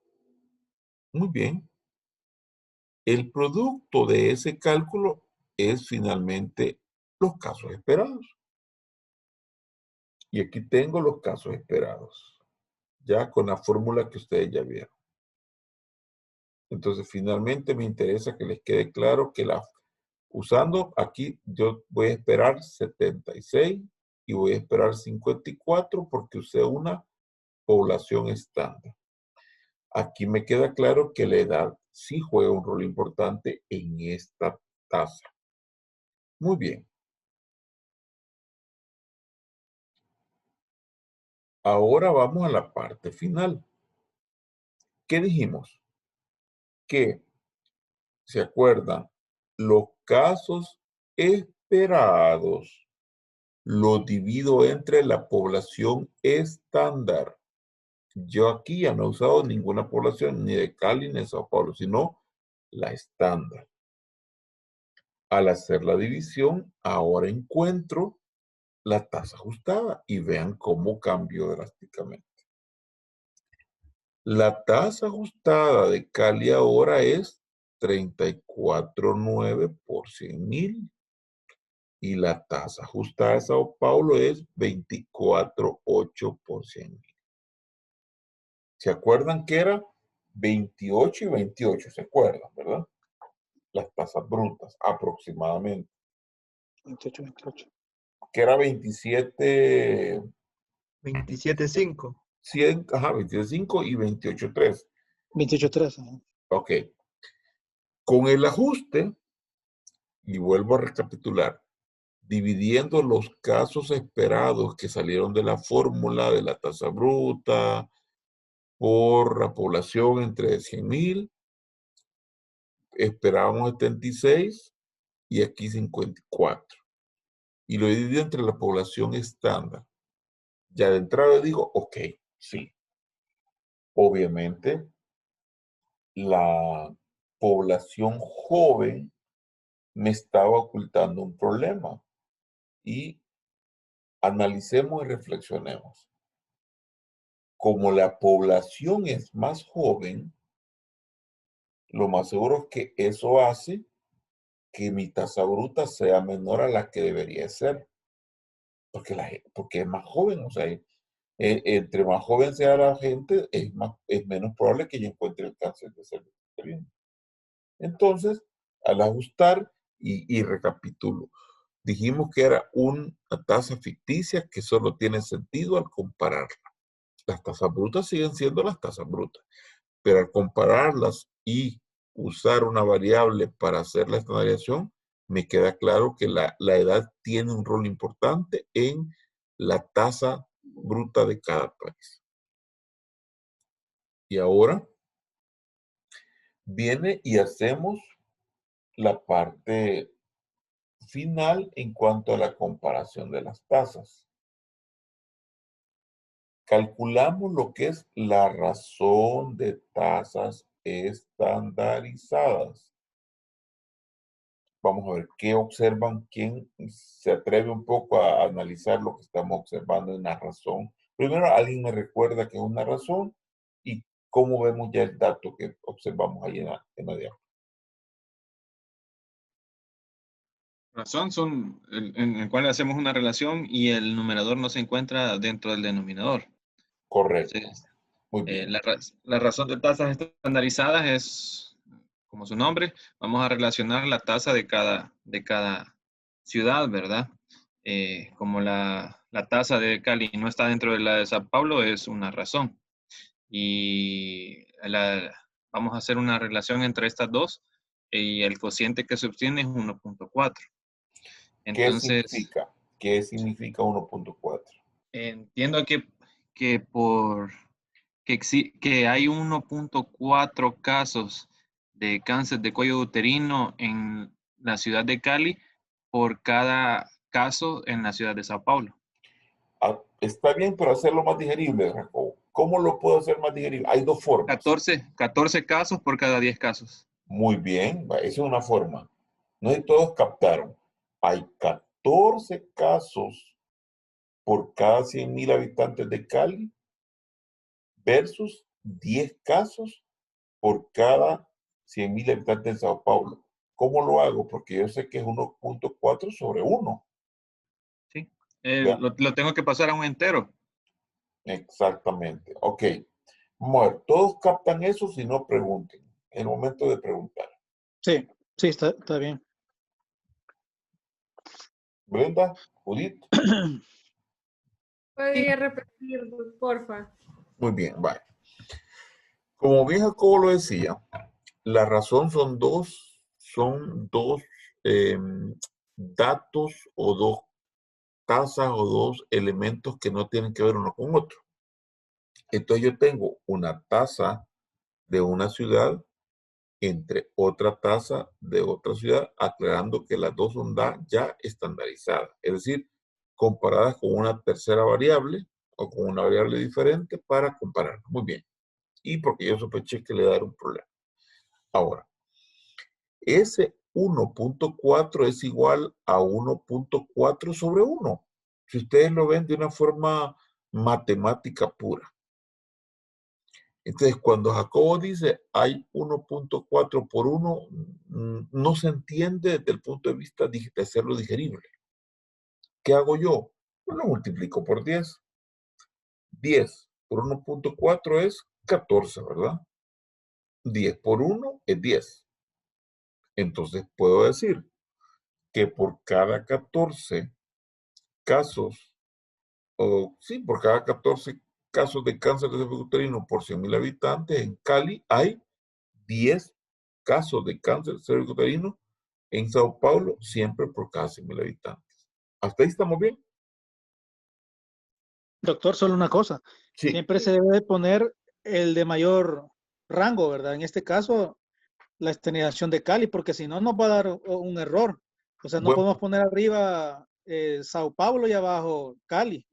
[SPEAKER 1] Muy bien. El producto de ese cálculo es finalmente los casos esperados. Y aquí tengo los casos esperados. Ya con la fórmula que ustedes ya vieron. Entonces, finalmente me interesa que les quede claro que usando aquí, yo voy a esperar 76 y voy a esperar 54 porque usé una población estándar. Aquí me queda claro que la edad sí juega un rol importante en esta tasa. Muy bien. Ahora vamos a la parte final. ¿Qué dijimos? Que, ¿se acuerdan? Los casos esperados los divido entre la población estándar. Yo aquí ya no he usado ninguna población, ni de Cali ni de Sao Paulo, sino la estándar. Al hacer la división, ahora encuentro la tasa ajustada y vean cómo cambió drásticamente. La tasa ajustada de Cali ahora es 34.9 por 100,000 y la tasa ajustada de Sao Paulo es 24.8 por 100,000. ¿Se acuerdan que era 28 y 28? ¿Se acuerdan, verdad? Las tasas brutas, aproximadamente.
[SPEAKER 6] 28, 28.
[SPEAKER 1] Que era 27...
[SPEAKER 3] 27.5.
[SPEAKER 1] 100, ajá, 27.5 y 28.3.
[SPEAKER 6] 28.3.
[SPEAKER 1] Ok. Con el ajuste, y vuelvo a recapitular, dividiendo los casos esperados que salieron de la fórmula de la tasa bruta por la población entre 100,000, esperábamos 76 y aquí 54. Y lo he dividido entre la población estándar. Ya de entrada digo, ok, sí. Obviamente, la población joven me estaba ocultando un problema. Y analicemos y reflexionemos. Como la población es más joven, lo más seguro es que eso hace que mi tasa bruta sea menor a la que debería ser. Porque es más joven, o sea, entre más joven sea la gente, es menos probable que yo encuentre el cáncer de cervix uterino. Entonces, al ajustar y recapitulo, dijimos que era una tasa ficticia que solo tiene sentido al compararla. Las tasas brutas siguen siendo las tasas brutas, pero al compararlas y usar una variable para hacer la estandarización, me queda claro que la edad tiene un rol importante en la tasa bruta de cada país. Y ahora viene y hacemos la parte final en cuanto a la comparación de las tasas. Calculamos lo que es la razón de tasas estandarizadas. Vamos a ver qué observan, quién se atreve un poco a analizar lo que estamos observando en la razón. Primero, alguien me recuerda que es una razón y cómo vemos ya el dato que observamos ahí en la diapositiva.
[SPEAKER 2] Razón son en el cual hacemos una relación y el numerador no se encuentra dentro del denominador.
[SPEAKER 1] Correcto.
[SPEAKER 2] Entonces,
[SPEAKER 1] Muy bien.
[SPEAKER 2] la razón de tasas estandarizadas es, como su nombre, vamos a relacionar la tasa de cada ciudad, ¿verdad? Como la tasa de Cali no está dentro de la de Sao Paulo, es una razón. Y vamos a hacer una relación entre estas dos y el cociente que se obtiene es 1.4. Entonces,
[SPEAKER 1] ¿Qué significa 1.4?
[SPEAKER 2] entiendo que hay 1.4 casos de cáncer de cuello uterino en la ciudad de Cali por cada caso en la ciudad de Sao Paulo.
[SPEAKER 1] Está bien, pero hacerlo más digerible, Jacobo. ¿Cómo lo puedo hacer más digerible? Hay dos formas.
[SPEAKER 2] 14 casos por cada 10 casos.
[SPEAKER 1] Muy bien, esa es una forma. No sé si todos captaron. Hay 14 casos por cada 100,000 habitantes de Cali versus 10 casos por cada 100,000 habitantes de Sao Paulo. ¿Cómo lo hago? Porque yo sé que es 1.4 sobre 1.
[SPEAKER 2] Sí, lo tengo que pasar a un entero.
[SPEAKER 1] Exactamente. Ok. Vamos a ver, todos captan eso, si no pregunten. Es el momento de preguntar.
[SPEAKER 6] Sí, está bien.
[SPEAKER 1] Brenda, Judith.
[SPEAKER 5] ¿Podría repetir, porfa?
[SPEAKER 1] Muy bien, vale. Como bien Jacobo lo decía, la razón son dos datos o dos tasas o dos elementos que no tienen que ver uno con otro. Entonces yo tengo una tasa de una ciudad entre otra tasa de otra ciudad, aclarando que las dos son ya estandarizadas, es decir, comparadas con una tercera variable o con una variable diferente para comparar. Muy bien. Y porque yo sospeché que le dará un problema. Ahora, ese 1.4 es igual a 1.4 sobre 1. Si ustedes lo ven de una forma matemática pura. Entonces, cuando Jacobo dice hay 1.4 por 1, no se entiende desde el punto de vista de hacerlo digerible. ¿Qué hago yo? Pues lo multiplico por 10. 10 por 1.4 es 14, ¿verdad? 10 por 1 es 10. Entonces puedo decir que por cada 14 casos, por cada 14 casos de cáncer de cervix uterino por 100,000 habitantes, en Cali hay 10 casos de cáncer de cervix uterino, en Sao Paulo siempre por cada 100,000 habitantes. ¿Hasta ahí estamos bien?
[SPEAKER 6] Doctor, solo una cosa.
[SPEAKER 1] Sí.
[SPEAKER 6] Siempre se debe de poner el de mayor rango, ¿verdad? En este caso, la esterilización de Cali, porque si no nos va a dar un error. O sea, no podemos poner arriba Sao Paulo y abajo Cali.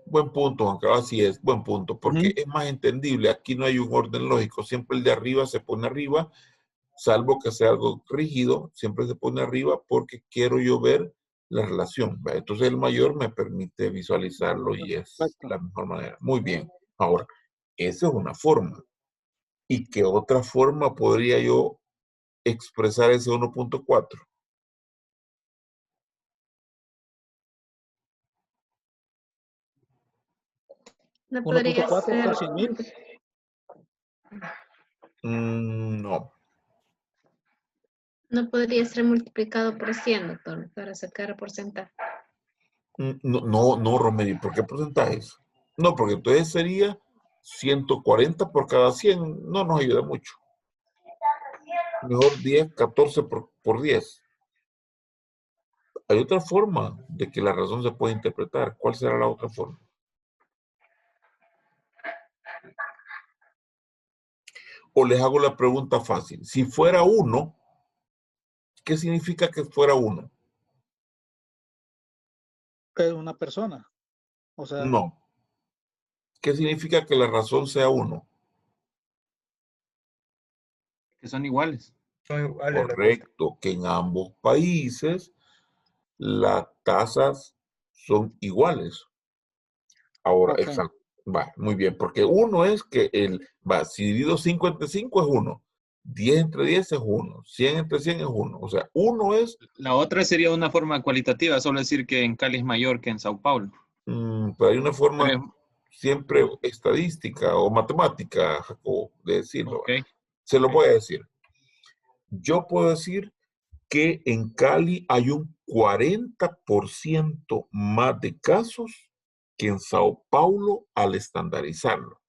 [SPEAKER 1] Buen punto, Juan Carlos, así es, buen punto, porque es más entendible. Aquí no hay un orden lógico, siempre el de arriba se pone arriba, salvo que sea algo rígido, siempre se pone arriba porque quiero yo ver la relación. ¿Va? Entonces el mayor me permite visualizarlo y es la mejor manera. Muy bien. Ahora, esa es una forma. ¿Y qué otra forma podría yo expresar ese 1.4?
[SPEAKER 4] No podría
[SPEAKER 6] 1.4
[SPEAKER 4] ser,
[SPEAKER 6] por 100,000.
[SPEAKER 1] No.
[SPEAKER 4] no podría ser multiplicado por 100, doctor, para sacar porcentaje.
[SPEAKER 1] No, Romery, ¿por qué porcentajes? No, porque entonces sería 140 por cada 100, no nos ayuda mucho. Mejor 10, 14 por 10. Hay otra forma de que la razón se puede interpretar. ¿Cuál será la otra forma? O les hago la pregunta fácil. Si fuera 1, ¿qué significa que fuera 1?
[SPEAKER 6] Una persona. O sea,
[SPEAKER 1] No. ¿Qué significa que la razón sea 1?
[SPEAKER 2] Que son iguales.
[SPEAKER 3] Son iguales las tasas.
[SPEAKER 1] Correcto, que en ambos países las tasas son iguales. Ahora,
[SPEAKER 6] ok.
[SPEAKER 1] exacto. Va, muy bien, porque 1 es que si divido 5 entre 5 es 1. 10 entre 10 es 1. 100 entre 100 es 1. O sea, 1 es...
[SPEAKER 2] La otra sería una forma cualitativa, solo decir que en Cali es mayor que en Sao Paulo.
[SPEAKER 1] Pero hay una forma
[SPEAKER 2] Pero,
[SPEAKER 1] siempre estadística o matemática, Jacobo, de decirlo.
[SPEAKER 2] ok.
[SPEAKER 1] Se lo voy a decir. Yo puedo decir que en Cali hay un 40% más de casos que en Sao Paulo al estandarizarlo.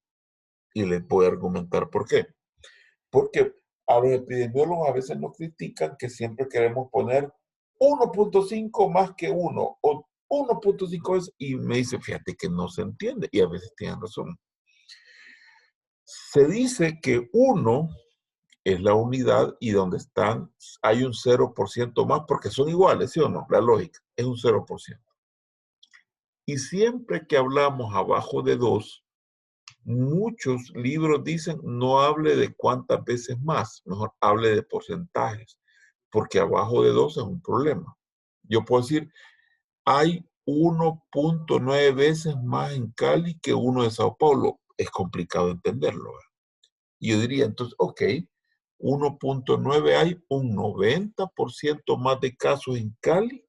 [SPEAKER 1] Y les voy a argumentar por qué. Porque a los epidemiólogos a veces nos critican que siempre queremos poner 1.5 más que 1 o 1.5 veces, y me dice, fíjate que no se entiende, y a veces tienen razón. Se dice que 1 es la unidad y donde están hay un 0% más porque son iguales, ¿sí o no? La lógica es un 0%. Y siempre que hablamos abajo de 2, muchos libros dicen no hable de cuántas veces más, mejor hable de porcentajes, porque abajo de 2 es un problema. Yo puedo decir, hay 1.9 veces más en Cali que 1 de Sao Paulo. Es complicado entenderlo. Y yo diría, entonces, ok, 1.9 hay un 90% más de casos en Cali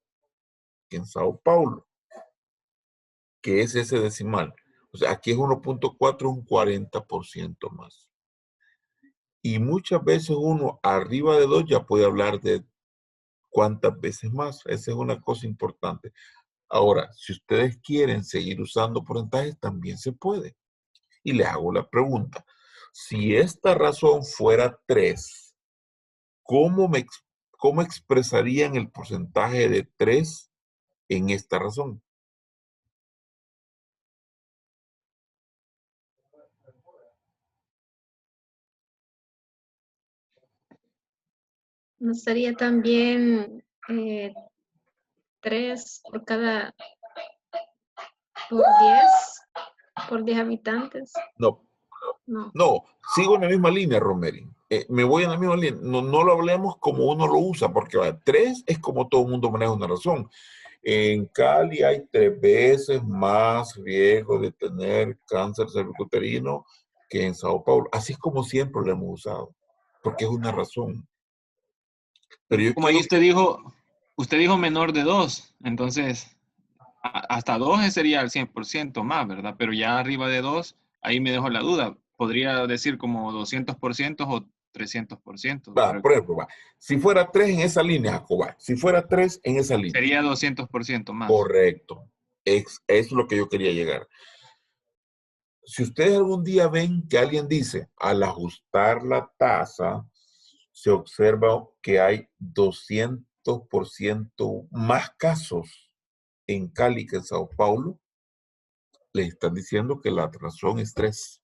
[SPEAKER 1] que en Sao Paulo, que es ese decimal. O sea, aquí es 1.4, un 40% más. Y muchas veces uno arriba de 2 ya puede hablar de cuántas veces más. Esa es una cosa importante. Ahora, si ustedes quieren seguir usando porcentajes, también se puede. Y les hago la pregunta. Si esta razón fuera 3, ¿cómo expresarían el porcentaje de 3 en esta razón?
[SPEAKER 4] ¿No sería también 3 por 10 habitantes?
[SPEAKER 1] No,
[SPEAKER 4] No.
[SPEAKER 1] no, sigo en la misma línea, Romeri. Me voy en la misma línea. No lo hablemos como uno lo usa, porque 3 es como todo el mundo maneja una razón. En Cali hay 3 veces más riesgo de tener cáncer cervicuterino que en Sao Paulo. Así es como siempre lo hemos usado, porque es una razón. Pero yo
[SPEAKER 2] Como ahí
[SPEAKER 1] quiero...
[SPEAKER 2] usted dijo menor de 2, entonces hasta 2 sería el 100% más, ¿verdad? Pero ya arriba de 2, ahí me dejo la duda. Podría decir como 200% o 300%.
[SPEAKER 1] Va,
[SPEAKER 2] Pero
[SPEAKER 1] por ejemplo, si fuera 3 en esa línea, Jacob, si fuera 3 en esa línea.
[SPEAKER 2] sería 200% más.
[SPEAKER 1] Correcto. Eso es lo que yo quería llegar. Si ustedes algún día ven que alguien dice, al ajustar la tasa, se observa que hay 200% más casos en Cali que en Sao Paulo, les están diciendo que la razón es 3.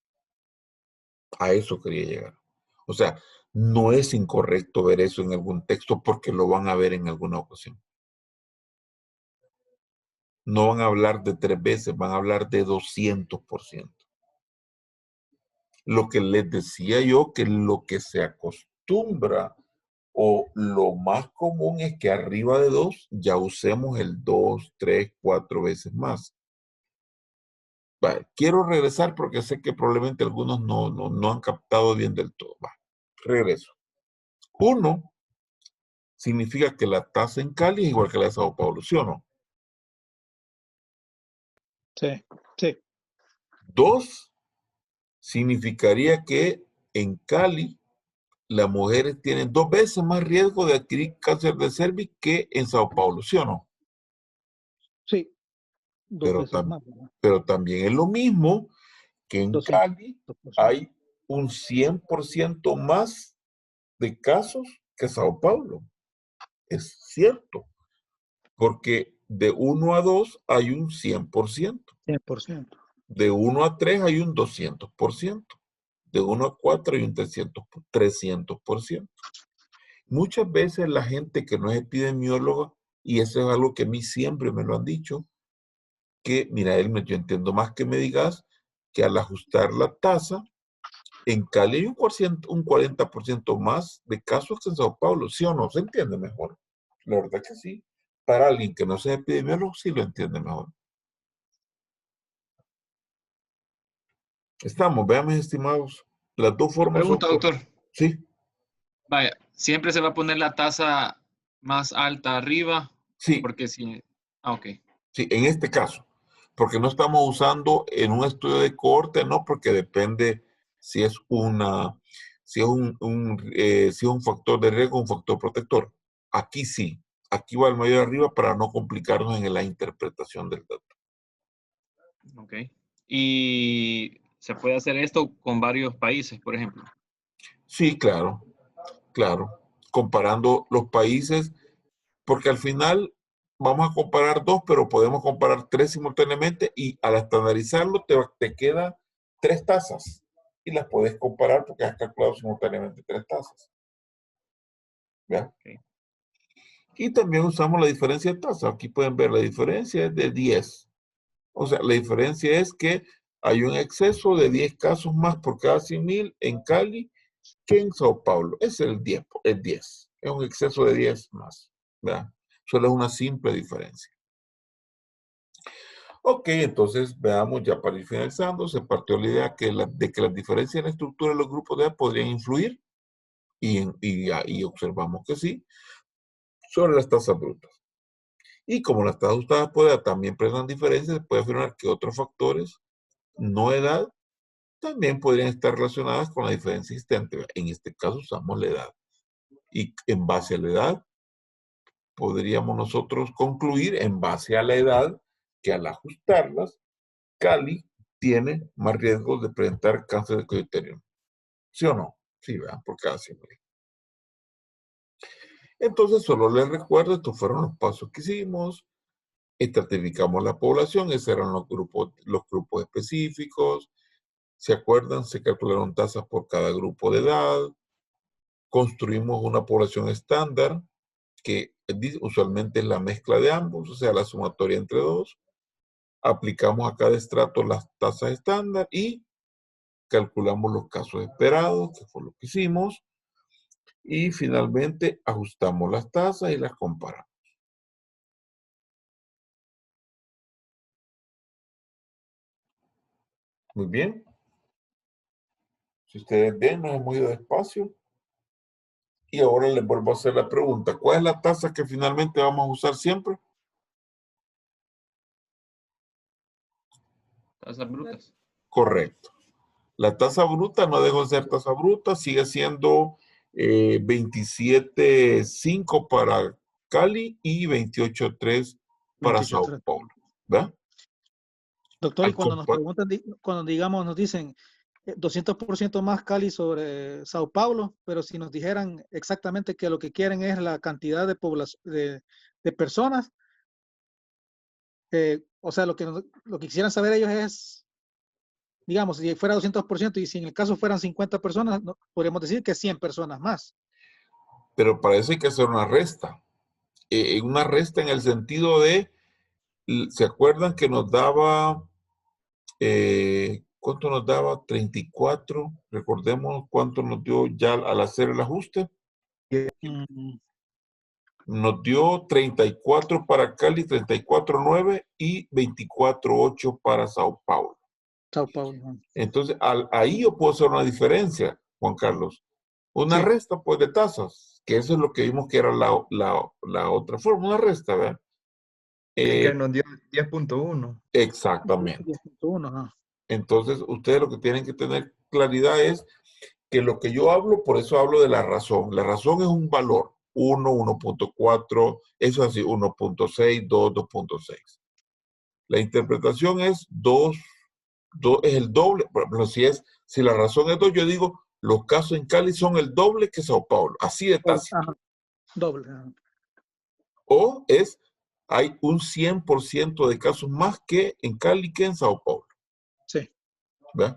[SPEAKER 1] A eso quería llegar. O sea, no es incorrecto ver eso en algún texto porque lo van a ver en alguna ocasión. No van a hablar de 3 veces, van a hablar de 200%. Lo que les decía yo, que lo que se acostumbra o lo más común es que arriba de 2 ya usemos el 2, 3, 4 veces más. Quiero regresar porque sé que probablemente algunos no han captado bien del todo. Regreso. 1 significa que la tasa en Cali es igual que la de Sao Paulo, ¿sí o no?
[SPEAKER 6] Sí, sí.
[SPEAKER 1] 2 significaría que en Cali las mujeres tienen 2 veces más riesgo de adquirir cáncer de cervix que en Sao Paulo, ¿sí o no?
[SPEAKER 6] Sí, 2
[SPEAKER 1] Pero,
[SPEAKER 6] veces más, ¿verdad?
[SPEAKER 1] pero también es lo mismo que en
[SPEAKER 6] 200%.
[SPEAKER 1] Cali hay un 100% más de casos que Sao Paulo. Es cierto, porque de 1 a 2 hay un 100%.
[SPEAKER 6] 100%.
[SPEAKER 1] De 1 a 3 hay un 200%. De 1 a 4 hay un 300%. Muchas veces la gente que no es epidemióloga, y eso es algo que a mí siempre me lo han dicho, que, mira, yo entiendo más que me digas que al ajustar la tasa, en Cali hay un 40% más de casos que en Sao Paulo, ¿sí o no? ¿Se entiende mejor? La verdad que sí. Para alguien que no sea epidemiólogo, sí lo entiende mejor. Estamos, vean mis estimados, las dos formas
[SPEAKER 2] Pregunta,
[SPEAKER 1] son...
[SPEAKER 2] doctor.
[SPEAKER 1] Sí,
[SPEAKER 2] Vaya, siempre se va a poner la tasa más alta arriba,
[SPEAKER 1] sí,
[SPEAKER 2] porque si... Ah, ok.
[SPEAKER 1] sí, en este caso. Porque no estamos usando en un estudio de cohorte, no, porque depende si es si es un factor de riesgo o un factor protector. Aquí sí, aquí va el mayor arriba para no complicarnos en la interpretación del dato.
[SPEAKER 2] Ok. Y se puede hacer esto con varios países, por ejemplo.
[SPEAKER 1] Sí, claro, claro. Comparando los países, porque al final vamos a comparar 2, pero podemos comparar 3 simultáneamente y al estandarizarlo te queda 3 tasas y las puedes comparar porque has calculado simultáneamente 3 tasas. ¿Ya?
[SPEAKER 2] Okay.
[SPEAKER 1] Y también usamos la diferencia de tasa. Aquí pueden ver la diferencia es de 10. O sea, la diferencia es que hay un exceso de 10 casos más por cada 100,000 en Cali que en Sao Paulo. Es el 10. Es un exceso de 10 más. ¿Verdad? Solo es una simple diferencia. Ok, entonces veamos ya para ir finalizando. Se partió la idea de que las diferencias en la estructura de los grupos de edad podrían influir y observamos que sí, sobre las tasas brutas. Y como las tasas ajustadas por edad también presentan diferencias, se puede afirmar que otros factores, no edad, también podrían estar relacionadas con la diferencia existente. En este caso usamos la edad. Y en base a la edad, podríamos nosotros concluir en base a la edad que al ajustarlas, Cali tiene más riesgos de presentar cáncer de cuello uterino. ¿Sí o no? Sí, ¿verdad? Por cada 100,000. Entonces, solo les recuerdo, estos fueron los pasos que hicimos. Estratificamos la población, esos eran los grupos específicos. ¿Se acuerdan? Se calcularon tasas por cada grupo de edad. Construimos una población estándar, que usualmente es la mezcla de ambos, o sea, la sumatoria entre dos. Aplicamos a cada estrato las tasas estándar y calculamos los casos esperados, que fue lo que hicimos. Y finalmente ajustamos las tasas y las comparamos. Muy bien. Si ustedes ven, nos hemos ido despacio. Y ahora les vuelvo a hacer la pregunta. ¿Cuál es la tasa que finalmente vamos a usar siempre?
[SPEAKER 2] Tasas brutas.
[SPEAKER 1] Correcto. La tasa bruta no dejó de ser tasa bruta, sigue siendo 27.5 para Cali y 28.3 para Sao
[SPEAKER 6] 28.3.
[SPEAKER 1] Paulo. ¿Verdad?
[SPEAKER 6] Doctor, y cuando nos preguntan, cuando digamos, nos dicen 200% más Cali sobre Sao Paulo, pero si nos dijeran exactamente que lo que quieren es la cantidad de población de personas, o sea, lo que quisieran saber ellos es, digamos, si fuera 200% y si en el caso fueran 50 personas, podríamos decir que 100 personas más.
[SPEAKER 1] Pero para eso hay que hacer una resta. Una resta en el sentido de, ¿se acuerdan que nos daba, cuánto nos daba? 34. Recordemos cuánto nos dio ya al hacer el ajuste. Nos dio 34 para Cali, 34.9 y 24.8 para Sao Paulo.
[SPEAKER 6] Sao Paulo.
[SPEAKER 1] Entonces, ahí yo puedo hacer una diferencia, Juan Carlos. Una resta, pues, de tasas, que eso es lo que vimos que era la otra forma, una resta, ¿verdad?
[SPEAKER 3] Que nos dio 10.1.
[SPEAKER 1] Exactamente.
[SPEAKER 6] 10.1,
[SPEAKER 1] Entonces, ustedes lo que tienen que tener claridad es que lo que yo hablo, por eso hablo de la razón. La razón es un valor, 1, 1.4, eso es así, 1.6, 2, 2.6. La interpretación es 2, es el doble. Por ejemplo, si la razón es 2, yo digo, los casos en Cali son el doble que Sao Paulo, así de tácito.
[SPEAKER 6] Ajá, doble. Ajá.
[SPEAKER 1] O hay un 100% de casos más que en Cali que en Sao Paulo.
[SPEAKER 6] Sí.
[SPEAKER 1] ¿Ve?